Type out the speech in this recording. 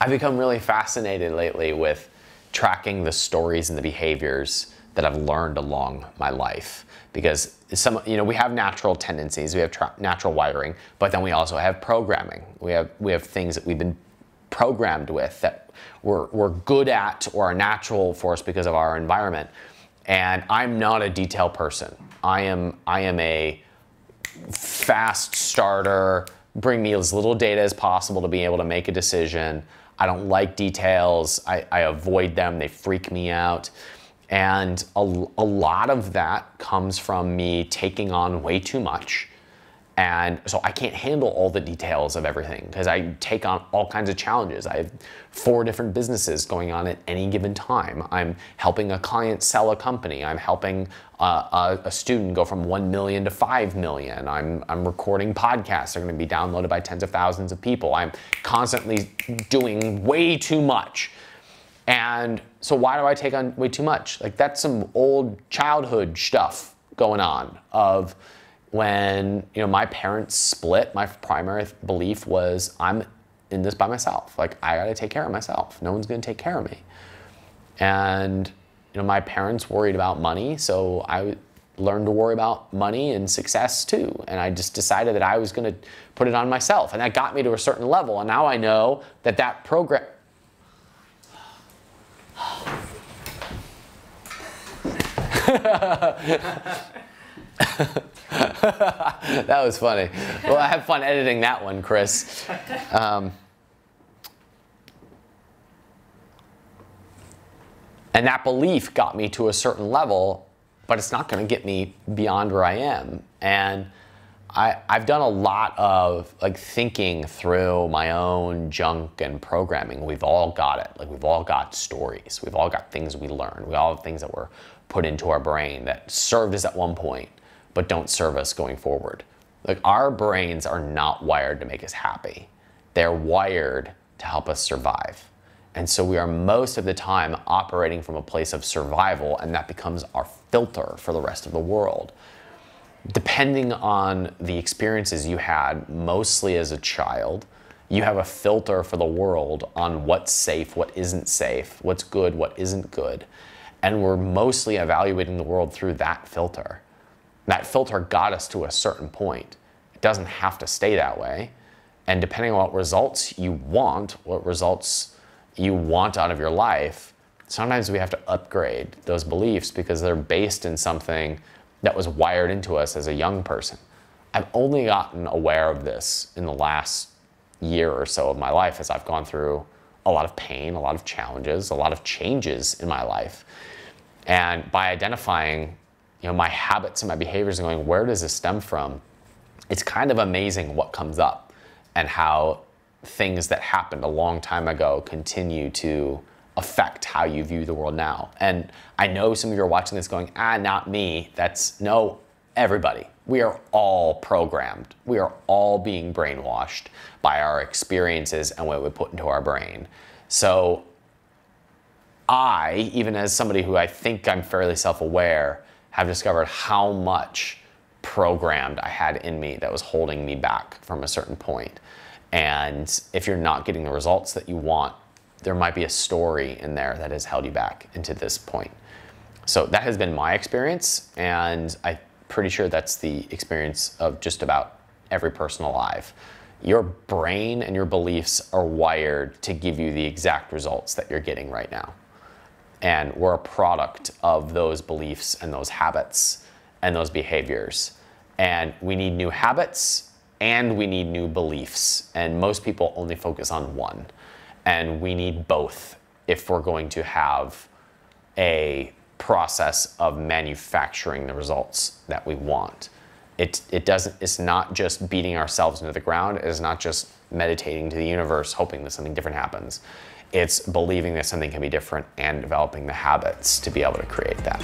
I've become really fascinated lately with tracking the stories and the behaviors that I've learned along my life. Because we have natural tendencies, we have natural wiring, but then we also have programming. We have things that we've been programmed with that we're good at or are natural for us because of our environment. And I'm not a detail person. I am a fast starter, bring me as little data as possible to be able to make a decision. I don't like details. I avoid them. They freak me out. And a lot of that comes from me taking on way too much. And so I can't handle all the details of everything because I take on all kinds of challenges. I have 4 different businesses going on at any given time. I'm helping a client sell a company. I'm helping a student go from 1 million to 5 million. I'm recording podcasts that are going to be downloaded by tens of thousands of people. I'm constantly doing way too much. And so why do I take on way too much? Like, that's some old childhood stuff going on of when my parents split. My primary belief was I'm in this by myself. Like, I gotta take care of myself. No one's gonna take care of me. And my parents worried about money, so I learned to worry about money and success too. And I just decided that I was gonna put it on myself. And that got me to a certain level. And now I know that program. That was funny. Well, I have fun editing that one, Chris. And that belief got me to a certain level, but it's not going to get me beyond where I am. And I've done a lot of thinking through my own junk and programming. We've all got it. We've all got stories. We've all got things we learned. We all have things that were put into our brain that served us at one point, but don't serve us going forward. Our brains are not wired to make us happy. They're wired to help us survive. And so we are most of the time operating from a place of survival, and that becomes our filter for the rest of the world. Depending on the experiences you had, mostly as a child, you have a filter for the world on what's safe, what isn't safe, what's good, what isn't good. And we're mostly evaluating the world through that filter. That filter got us to a certain point. It doesn't have to stay that way. And depending on what results you want out of your life, sometimes we have to upgrade those beliefs because they're based in something that was wired into us as a young person. I've only gotten aware of this in the last year or so of my life as I've gone through a lot of pain, a lot of challenges, a lot of changes in my life. And by identifying my habits and my behaviors and going, where does this stem from? It's kind of amazing what comes up and how things that happened a long time ago continue to affect how you view the world now. And I know some of you are watching this going, not me. No, everybody. We are all programmed. We are all being brainwashed by our experiences and what we put into our brain. So I, even as somebody who I think I'm fairly self-aware, have discovered how much programmed I had in me that was holding me back from a certain point. And if you're not getting the results that you want, there might be a story in there that has held you back into this point. So that has been my experience, and I'm pretty sure that's the experience of just about every person alive. Your brain and your beliefs are wired to give you the exact results that you're getting right now. And we're a product of those beliefs and those habits and those behaviors. And we need new habits and we need new beliefs. And most people only focus on one. And we need both if we're going to have process of manufacturing the results that we want. It's not just beating ourselves into the ground. It is not just meditating to the universe, hoping that something different happens. It's believing that something can be different and developing the habits to be able to create that.